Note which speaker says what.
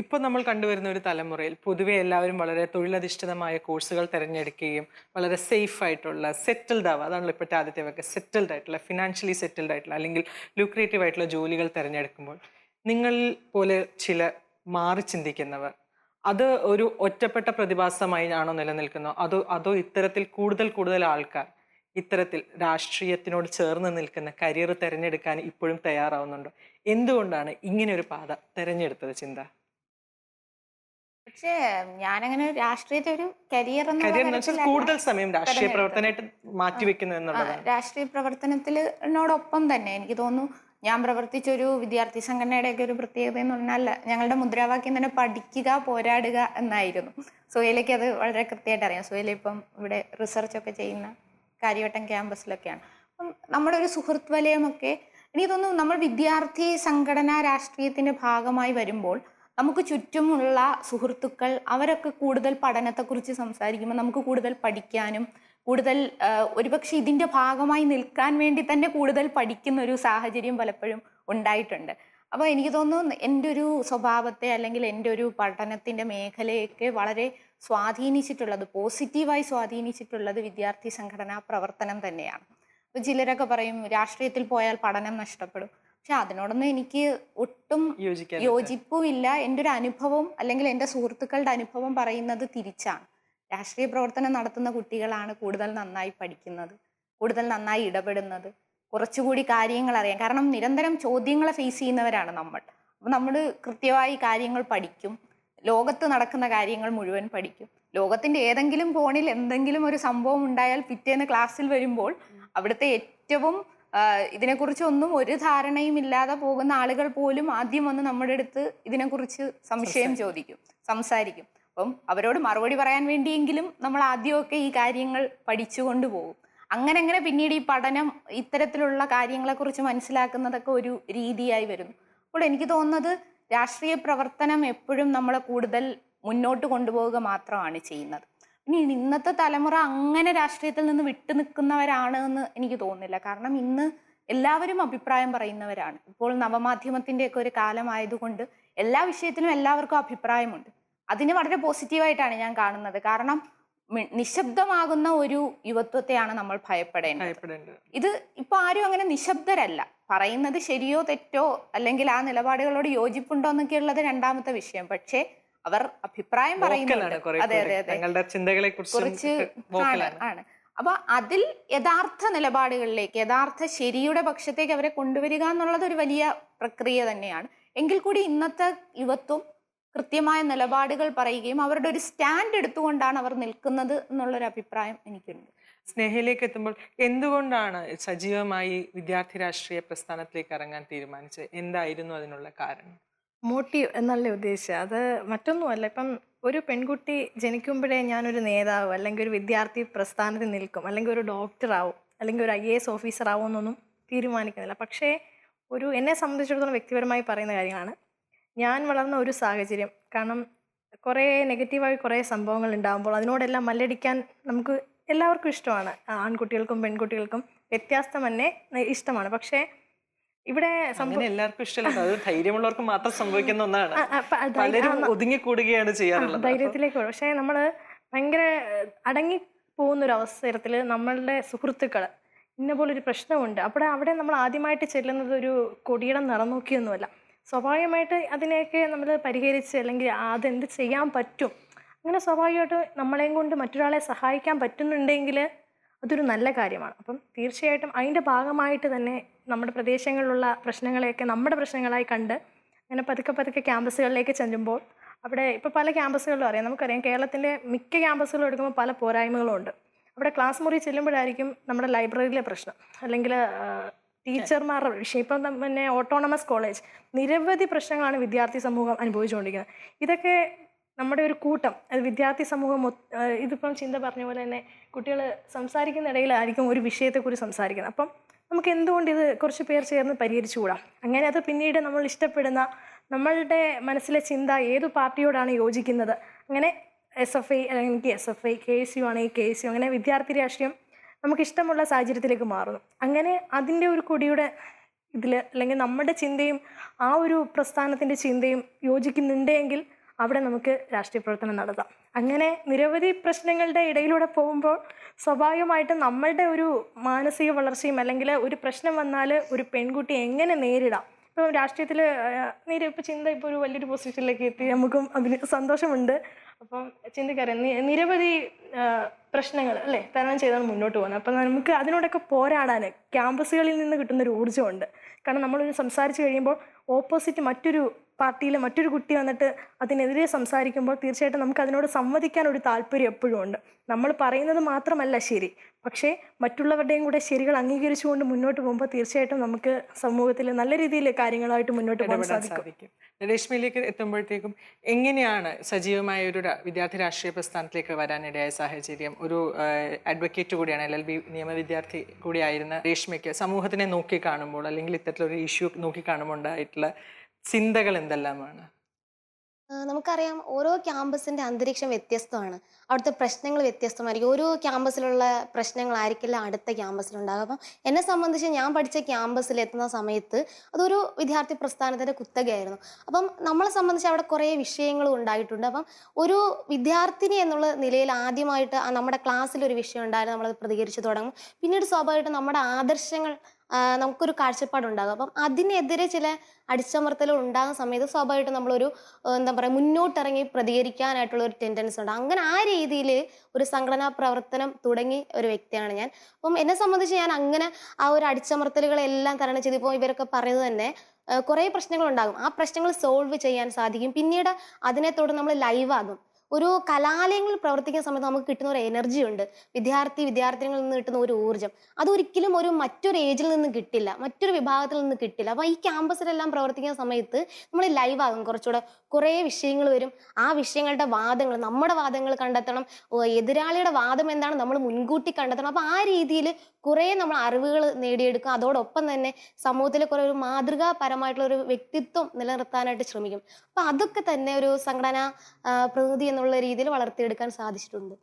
Speaker 1: ഇപ്പോൾ നമ്മൾ കണ്ടുവരുന്ന ഒരു തലമുറയിൽ പൊതുവെ എല്ലാവരും വളരെ തൊഴിലധിഷ്ഠിതമായ കോഴ്സുകൾ തിരഞ്ഞെടുക്കുകയും വളരെ സേഫ് ആയിട്ടുള്ള സെറ്റിൽഡ് ആവുക, അതാണല്ലോ ഇപ്പോഴത്തെ ആദ്യത്തെ വർക്ക്, സെറ്റിൽഡ് ആയിട്ടുള്ള ഫിനാൻഷ്യലി സെറ്റിൽഡ് ആയിട്ടുള്ള അല്ലെങ്കിൽ ലുക്രേറ്റീവ് ആയിട്ടുള്ള ജോലികൾ തിരഞ്ഞെടുക്കുമ്പോൾ നിങ്ങൾ പോലെ ചില മാറി ചിന്തിക്കുന്നവർ അത് ഒരു ഒറ്റപ്പെട്ട പ്രതിഭാസമായി ആണോ നിലനിൽക്കുന്നോ, അതോ ഇത്തരത്തിൽ കൂടുതൽ കൂടുതൽ ആൾക്കാർ ഇത്തരത്തിൽ രാഷ്ട്രീയത്തിനോട് ചേർന്ന് നിൽക്കുന്ന കരിയർ തിരഞ്ഞെടുക്കാൻ ഇപ്പോഴും തയ്യാറാവുന്നുണ്ടോ? എന്തുകൊണ്ടാണ് ഇങ്ങനെ ഒരു പാത തിരഞ്ഞെടുത്തത് ചിന്ത?
Speaker 2: പക്ഷേ ഞാനങ്ങനെ രാഷ്ട്രീയത്തെ ഒരു കരിയർ എന്നുള്ള
Speaker 1: കരിയർ എന്ന് വെച്ചാൽ
Speaker 2: തരത്തിലല്ല
Speaker 1: കൂടുതൽ സമയം രാഷ്ട്രീയ
Speaker 2: തെരഞ്ഞെടുത്തത്.
Speaker 1: പ്രവർത്തനമായിട്ട് മാറ്റിവെക്കുന്നത് എന്നുള്ളതാണ്.
Speaker 2: രാഷ്ട്രീയ പ്രവർത്തനത്തിനോടൊപ്പം തന്നെ എനിക്ക് തോന്നുന്നു ഞാൻ പ്രവർത്തിച്ച ഒരു വിദ്യാർത്ഥി സംഘടനയുടെയൊക്കെ ഒരു പ്രത്യേകത എന്ന് പറഞ്ഞാൽ ഞങ്ങളുടെ മുദ്രാവാക്യം തന്നെ പഠിക്കുക പോരാടുക എന്നായിരുന്നു. സുഹേലയ്ക്ക് അത് വളരെ കൃത്യമായിട്ട് അറിയാം. സുഹേല ഇപ്പം ഇവിടെ റിസർച്ചൊക്കെ ചെയ്യുന്ന കാര്യവട്ടം ക്യാമ്പസിലൊക്കെയാണ്. അപ്പം നമ്മുടെ ഒരു സുഹൃത്ത് വലയമൊക്കെ എനിക്ക് തോന്നുന്നു നമ്മൾ വിദ്യാർത്ഥി സംഘടനാ രാഷ്ട്രീയത്തിന്റെ ഭാഗമായി വരുമ്പോൾ നമുക്ക് ചുറ്റുമുള്ള സുഹൃത്തുക്കൾ അവരൊക്കെ കൂടുതൽ പഠനത്തെക്കുറിച്ച് സംസാരിക്കുമ്പോൾ നമുക്ക് കൂടുതൽ പഠിക്കാനും കൂടുതൽ ഒരുപക്ഷെ ഇതിൻ്റെ ഭാഗമായി നിൽക്കാൻ വേണ്ടി തന്നെ കൂടുതൽ പഠിക്കുന്ന ഒരു സാഹചര്യം പലപ്പോഴും ഉണ്ടായിട്ടുണ്ട്. അപ്പോൾ എനിക്ക് തോന്നുന്നു എൻ്റെ ഒരു സ്വഭാവത്തെ അല്ലെങ്കിൽ എൻ്റെ ഒരു പഠനത്തിൻ്റെ മേഖലയൊക്കെ വളരെ സ്വാധീനിച്ചിട്ടുള്ളത്, പോസിറ്റീവായി സ്വാധീനിച്ചിട്ടുള്ളത് വിദ്യാർത്ഥി സംഘടനാ പ്രവർത്തനം തന്നെയാണ്. അപ്പോൾ ചിലരൊക്കെ പറയും രാഷ്ട്രീയത്തിൽ പോയാൽ പഠനം നഷ്ടപ്പെടും. പക്ഷെ അതിനോടൊന്നും എനിക്ക് ഒട്ടും
Speaker 1: യോജിക്കാൻ
Speaker 2: യോജിപ്പുമില്ല. എൻ്റെ ഒരു അനുഭവം അല്ലെങ്കിൽ എൻ്റെ സുഹൃത്തുക്കളുടെ അനുഭവം പറയുന്നത് തിരിച്ചാണ്. രാഷ്ട്രീയ പ്രവർത്തനം നടത്തുന്ന കുട്ടികളാണ് കൂടുതൽ നന്നായി പഠിക്കുന്നത്, കൂടുതൽ നന്നായി ഇടപെടുന്നത്, കുറച്ചുകൂടി കാര്യങ്ങൾ അറിയാം. കാരണം നിരന്തരം ചോദ്യങ്ങളെ ഫേസ് ചെയ്യുന്നവരാണ് നമ്മൾ. അപ്പം നമ്മൾ കൃത്യമായി കാര്യങ്ങൾ പഠിക്കും, ലോകത്ത് നടക്കുന്ന കാര്യങ്ങൾ മുഴുവൻ പഠിക്കും. ലോകത്തിൻ്റെ ഏതെങ്കിലും കോണിൽ എന്തെങ്കിലും ഒരു സംഭവം ഉണ്ടായാൽ പിറ്റേന്ന് ക്ലാസ്സിൽ വരുമ്പോൾ അവിടുത്തെ ഏറ്റവും ഇതിനെക്കുറിച്ചൊന്നും ഒരു ധാരണയും ഇല്ലാതെ പോകുന്ന ആളുകൾ പോലും ആദ്യം വന്ന് നമ്മുടെ അടുത്ത് ഇതിനെക്കുറിച്ച് സംശയം ചോദിക്കും, സംസാരിക്കും. അപ്പം അവരോട് മറുപടി പറയാൻ വേണ്ടിയെങ്കിലും നമ്മൾ ആദ്യമൊക്കെ ഈ കാര്യങ്ങൾ പഠിച്ചുകൊണ്ട് പോകും. അങ്ങനെ പിന്നീട് ഈ പഠനം ഇത്തരത്തിലുള്ള കാര്യങ്ങളെക്കുറിച്ച് മനസ്സിലാക്കുന്നതൊക്കെ ഒരു രീതിയായി വരുന്നു. അപ്പോൾ എനിക്ക് തോന്നുന്നത് രാഷ്ട്രീയ പ്രവർത്തനം എപ്പോഴും നമ്മളെ കൂടുതൽ മുന്നോട്ട് കൊണ്ടുപോവുക മാത്രമാണ് ചെയ്യുന്നത്. ഇനി ഇന്നത്തെ തലമുറ അങ്ങനെ രാഷ്ട്രീയത്തിൽ നിന്ന് വിട്ടു നിൽക്കുന്നവരാണ് എന്ന് എനിക്ക് തോന്നുന്നില്ല. കാരണം ഇന്ന് എല്ലാവരും അഭിപ്രായം പറയുന്നവരാണ്. ഇപ്പോൾ നവമാധ്യമത്തിൻ്റെയൊക്കെ ഒരു കാലമായതുകൊണ്ട് എല്ലാ വിഷയത്തിലും എല്ലാവർക്കും അഭിപ്രായമുണ്ട്. അതിന് വളരെ പോസിറ്റീവായിട്ടാണ് ഞാൻ കാണുന്നത്. കാരണം നിശബ്ദമാകുന്ന ഒരു യുവത്വത്തെയാണ് നമ്മൾ ഭയപ്പെടേണ്ടത്. ഇത് ഇപ്പൊ ആരും അങ്ങനെ നിശബ്ദരല്ല. പറയുന്നത് ശരിയോ തെറ്റോ അല്ലെങ്കിൽ ആ നിലപാടുകളോട് യോജിപ്പുണ്ടോ എന്നൊക്കെ ഉള്ളത് രണ്ടാമത്തെ വിഷയം. പക്ഷേ അവർ അഭിപ്രായം പറയുന്നുണ്ട്. അതെ അതെ അതെ കുറിച്ച് ആണ്. അപ്പൊ അതിൽ യഥാർത്ഥ നിലപാടുകളിലേക്ക്, യഥാർത്ഥ ശരിയുടെ പക്ഷത്തേക്ക് അവരെ കൊണ്ടുവരിക എന്നുള്ളത് ഒരു വലിയ പ്രക്രിയ തന്നെയാണ്. എങ്കിൽ കൂടി ഇന്നത്തെ യുവത്വം കൃത്യമായ നിലപാടുകൾ പറയുകയും അവരുടെ ഒരു സ്റ്റാൻഡ് എടുത്തുകൊണ്ടാണ് അവർ നിൽക്കുന്നത് എന്നുള്ളൊരു അഭിപ്രായം എനിക്കുണ്ട്.
Speaker 1: സ്നേഹയിലേക്ക് എത്തുമ്പോൾ എന്തുകൊണ്ടാണ് സജീവമായി വിദ്യാർത്ഥി രാഷ്ട്രീയ പ്രസ്ഥാനത്തിലേക്ക് ഇറങ്ങാൻ തീരുമാനിച്ചത്? എന്തായിരുന്നു അതിനുള്ള കാരണം?
Speaker 3: മോട്ടീവ് എന്നല്ലേ ഉദ്ദേശിച്ചത്? അത് മറ്റൊന്നുമല്ല. ഇപ്പം ഒരു പെൺകുട്ടി ജനിക്കുമ്പോഴേ ഞാനൊരു നേതാവ് അല്ലെങ്കിൽ ഒരു വിദ്യാർത്ഥി പ്രസ്ഥാനത്തിൽ നിൽക്കും, അല്ലെങ്കിൽ ഒരു ഡോക്ടറാവും, അല്ലെങ്കിൽ ഒരു IAS ഓഫീസർ ആവും എന്നൊന്നും തീരുമാനിക്കുന്നില്ല. പക്ഷേ എന്നെ സംബന്ധിച്ചിടത്തോളം വ്യക്തിപരമായി പറയുന്ന കാര്യമാണ്, ഞാൻ വളർന്ന ഒരു സാഹചര്യം. കാരണം കുറേ നെഗറ്റീവായി കുറേ സംഭവങ്ങൾ ഉണ്ടാകുമ്പോൾ അതിനോടെല്ലാം മല്ലടിക്കാൻ നമുക്ക് എല്ലാവർക്കും ഇഷ്ടമാണ്. ആൺകുട്ടികൾക്കും പെൺകുട്ടികൾക്കും വ്യത്യാസം തന്നെ ഇഷ്ടമാണ്. പക്ഷേ ഇവിടെ
Speaker 1: എല്ലാവർക്കും ഇഷ്ടമല്ല, അത് ധൈര്യമുള്ളവർക്ക് മാത്രം സംഭവിക്കുന്ന ഒന്നാണ്. പലരും ഒതുങ്ങിക്കൂടുകയാണ് ചെയ്യാറുള്ളത്.
Speaker 3: ധൈര്യത്തിലേക്ക്. പക്ഷേ നമ്മൾ ഭയങ്കര അടങ്ങി പോകുന്നൊരു അവസരത്തിൽ നമ്മളുടെ സുഹൃത്തുക്കൾ ഇന്ന പോലൊരു പ്രശ്നമുണ്ട്, അവിടെ നമ്മൾ ആദ്യമായിട്ട് ചെല്ലുന്നത് ഒരു കൊടിയിടം നിറം നോക്കിയൊന്നുമല്ല. സ്വാഭാവികമായിട്ട് അതിനെയൊക്കെ നമ്മൾ പരിഹരിച്ച് അല്ലെങ്കിൽ അതെന്ത് ചെയ്യാൻ പറ്റും, അങ്ങനെ സ്വാഭാവികമായിട്ട് നമ്മളെയും കൊണ്ട് മറ്റൊരാളെ സഹായിക്കാൻ പറ്റുന്നുണ്ടെങ്കിൽ അതൊരു നല്ല കാര്യമാണ്. അപ്പം തീർച്ചയായിട്ടും അതിൻ്റെ ഭാഗമായിട്ട് തന്നെ നമ്മുടെ പ്രദേശങ്ങളിലുള്ള പ്രശ്നങ്ങളെയൊക്കെ നമ്മുടെ പ്രശ്നങ്ങളായി കണ്ട് അങ്ങനെ പതുക്കെ ക്യാമ്പസുകളിലേക്ക് ചെല്ലുമ്പോൾ അവിടെ ഇപ്പോൾ പല ക്യാമ്പസുകളിലും അറിയാം, നമുക്കറിയാം കേരളത്തിൻ്റെ മിക്ക ക്യാമ്പസുകളും എടുക്കുമ്പോൾ പല പോരായ്മകളും ഉണ്ട്. അവിടെ ക്ലാസ് മുറി ചെല്ലുമ്പോഴായിരിക്കും നമ്മുടെ ലൈബ്രറിയിലെ പ്രശ്നം, അല്ലെങ്കിൽ ടീച്ചർമാരുടെ വിഷയം. ഇപ്പം പിന്നെ ഓട്ടോണമസ് കോളേജ്, നിരവധി പ്രശ്നങ്ങളാണ് വിദ്യാർത്ഥി സമൂഹം അനുഭവിച്ചുകൊണ്ടിരിക്കുന്നത്. ഇതൊക്കെ നമ്മുടെ ഒരു കൂട്ടം, അത് വിദ്യാർത്ഥി സമൂഹം ഇതിപ്പം ചിന്ത പറഞ്ഞ പോലെ തന്നെ കുട്ടികൾ സംസാരിക്കുന്ന ഇടയിലായിരിക്കും ഒരു വിഷയത്തെക്കുറിച്ച് സംസാരിക്കുന്നത്. അപ്പം നമുക്ക് എന്തുകൊണ്ട് ഇത് കുറച്ച് പേർ ചേർന്ന് പരിഹരിച്ചുകൂടാ? അങ്ങനെ അത് പിന്നീട് നമ്മൾ ഇഷ്ടപ്പെടുന്ന നമ്മളുടെ മനസ്സിലെ ചിന്ത ഏതു പാർട്ടിയോടാണ് യോജിക്കുന്നത്, അങ്ങനെ SFI അല്ലെങ്കിൽ എനിക്ക് SFI, KSU ആണെങ്കിൽ KSU, അങ്ങനെ വിദ്യാർത്ഥി രാഷ്ട്രീയം നമുക്കിഷ്ടമുള്ള സാഹചര്യത്തിലേക്ക് മാറുന്നു. അങ്ങനെ അതിൻ്റെ ഒരു കൊടിയുടെ ഇതിൽ അല്ലെങ്കിൽ നമ്മുടെ ചിന്തയും ആ ഒരു പ്രസ്ഥാനത്തിൻ്റെ ചിന്തയും യോജിക്കുന്നുണ്ടെങ്കിൽ അവിടെ നമുക്ക് രാഷ്ട്രീയ പ്രവർത്തനം നടത്താം. അങ്ങനെ നിരവധി പ്രശ്നങ്ങളുടെ ഇടയിലൂടെ പോകുമ്പോൾ സ്വാഭാവികമായിട്ടും നമ്മളുടെ ഒരു മാനസിക വളർച്ചയും അല്ലെങ്കിൽ ഒരു പ്രശ്നം വന്നാൽ ഒരു പെൺകുട്ടി എങ്ങനെ നേരിടാം. ഇപ്പം രാഷ്ട്രീയത്തിൽ ഇപ്പോൾ ചിന്ത ഇപ്പോൾ ഒരു വലിയൊരു പൊസിഷനിലേക്ക് എത്തി, നമുക്കും അതിന് സന്തോഷമുണ്ട്. അപ്പം ചിന്തക്കറിയാം നിരവധി പ്രശ്നങ്ങൾ അല്ലേ തരണം ചെയ്താണ് മുന്നോട്ട് പോകുന്നത്. അപ്പം നമുക്ക് അതിനോടൊക്കെ പോരാടാൻ ക്യാമ്പസുകളിൽ നിന്ന് കിട്ടുന്നൊരു ഊർജ്ജമുണ്ട്. കാരണം നമ്മളൊരു സംസാരിച്ച് കഴിയുമ്പോൾ ഓപ്പോസിറ്റ് മറ്റൊരു പാർട്ടിയിൽ മറ്റൊരു കുട്ടി വന്നിട്ട് അതിനെതിരെ സംസാരിക്കുമ്പോൾ തീർച്ചയായിട്ടും നമുക്ക് അതിനോട് സംവദിക്കാൻ ഒരു താല്പര്യം എപ്പോഴും ഉണ്ട്. നമ്മൾ പറയുന്നത് മാത്രമല്ല ശരി, പക്ഷേ മറ്റുള്ളവരുടെയും കൂടെ ശരികൾ അംഗീകരിച്ചുകൊണ്ട് മുന്നോട്ട് പോകുമ്പോൾ തീർച്ചയായിട്ടും നമുക്ക് സമൂഹത്തിൽ നല്ല രീതിയിൽ കാര്യങ്ങളായിട്ട് മുന്നോട്ട് പോകാൻ സാധിക്കും.
Speaker 1: രശ്മിയിലേക്ക് എത്തുമ്പോഴത്തേക്കും എങ്ങനെയാണ് സജീവമായ ഒരു വിദ്യാർത്ഥി രാഷ്ട്രീയ പ്രസ്ഥാനത്തിലേക്ക് വരാനിടയായ സാഹചര്യം? ഒരു അഡ്വക്കേറ്റ് കൂടിയാണ്, LLB നിയമ വിദ്യാർത്ഥി കൂടിയായിരുന്ന രേഷ്മയ്ക്ക് സമൂഹത്തിനെ നോക്കിക്കാണുമ്പോൾ അല്ലെങ്കിൽ ഇത്തരത്തിലൊരു ഇഷ്യൂ നോക്കിക്കാണുമ്പോൾ ഉണ്ടായിട്ടുള്ള ചിന്തകൾ എന്തെല്ലാമാണ്?
Speaker 4: നമുക്കറിയാം ഓരോ ക്യാമ്പസിൻ്റെ അന്തരീക്ഷം വ്യത്യസ്തമാണ്, അവിടുത്തെ പ്രശ്നങ്ങൾ വ്യത്യസ്തമായിരിക്കും. ഓരോ ക്യാമ്പസിലുള്ള പ്രശ്നങ്ങളായിരിക്കില്ല അടുത്ത ക്യാമ്പസിലുണ്ടാകുക. അപ്പം എന്നെ സംബന്ധിച്ച് ഞാൻ പഠിച്ച ക്യാമ്പസിൽ എത്തുന്ന സമയത്ത് അതൊരു വിദ്യാർത്ഥി പ്രസ്ഥാനത്തിൻ്റെ കുത്തകയായിരുന്നു. അപ്പം നമ്മളെ സംബന്ധിച്ച് അവിടെ കുറേ വിഷയങ്ങളും ഉണ്ടായിട്ടുണ്ട്. അപ്പം ഒരു വിദ്യാർത്ഥിനി എന്നുള്ള നിലയിൽ ആദ്യമായിട്ട് നമ്മുടെ ക്ലാസ്സിലൊരു വിഷയം ഉണ്ടായിരുന്നു, നമ്മളത് പ്രതികരിച്ച് തുടങ്ങും. പിന്നീട് സ്വാഭാവികമായിട്ടും നമ്മുടെ ആദർശങ്ങൾ നമുക്കൊരു കാഴ്ചപ്പാടുണ്ടാകും. അപ്പം അതിനെതിരെ ചില അടിച്ചമർത്തലുകൾ ഉണ്ടാകുന്ന സമയത്ത് സ്വാഭാവികമായിട്ടും നമ്മളൊരു എന്താ പറയുക മുന്നോട്ടിറങ്ങി പ്രതികരിക്കാനായിട്ടുള്ള ഒരു ടെൻഡൻസി ഉണ്ട്. അങ്ങനെ ആ രീതിയിൽ ഒരു സംഘടനാ പ്രവർത്തനം തുടങ്ങി ഒരു വ്യക്തിയാണ് ഞാൻ. അപ്പം എന്നെ സംബന്ധിച്ച് ഞാൻ അങ്ങനെ ആ ഒരു അടിച്ചമർത്തലുകളെല്ലാം തരണം ചെയ്ത് ഇപ്പോൾ ഇവരൊക്കെ പറയുന്നത് തന്നെ കുറേ പ്രശ്നങ്ങളുണ്ടാകും. ആ പ്രശ്നങ്ങൾ സോൾവ് ചെയ്യാൻ സാധിക്കും. പിന്നീട് അതിനെ തുടർന്ന് നമ്മൾ ലൈവാകും. ഒരു കലാലയങ്ങളിൽ പ്രവർത്തിക്കുന്ന സമയത്ത് നമുക്ക് കിട്ടുന്ന ഒരു എനർജി ഉണ്ട്, വിദ്യാർത്ഥികളിൽ നിന്ന് കിട്ടുന്ന ഒരു ഊർജ്ജം. അതൊരിക്കലും മറ്റൊരു ഏജിൽ നിന്ന് കിട്ടില്ല, മറ്റൊരു വിഭാഗത്തിൽ നിന്ന് കിട്ടില്ല. അപ്പോൾ ഈ ക്യാമ്പസിലെല്ലാം പ്രവർത്തിക്കുന്ന സമയത്ത് നമ്മൾ ലൈവാകും. കുറച്ചുകൂടെ കുറേ വിഷയങ്ങൾ വരും. ആ വിഷയങ്ങളുടെ വാദങ്ങൾ, നമ്മുടെ വാദങ്ങൾ കണ്ടെത്തണം, എതിരാളിയുടെ വാദം എന്താണ് നമ്മൾ മുൻകൂട്ടി കണ്ടെത്തണം. അപ്പോൾ ആ രീതിയിൽ കുറേ നമ്മൾ അറിവുകൾ നേടിയെടുക്കും. അതോടൊപ്പം തന്നെ സമൂഹത്തിലെ കുറേ ഒരു മാതൃകാപരമായിട്ടുള്ള ഒരു വ്യക്തിത്വം നിലനിർത്താനായിട്ട് ശ്രമിക്കും. അപ്പോൾ അതൊക്കെ തന്നെ ഒരു സംഘടനാ പ്രതിനിധി എന്നുള്ള രീതിയിൽ വളർത്തിയെടുക്കാൻ സാധിച്ചിട്ടുണ്ട്.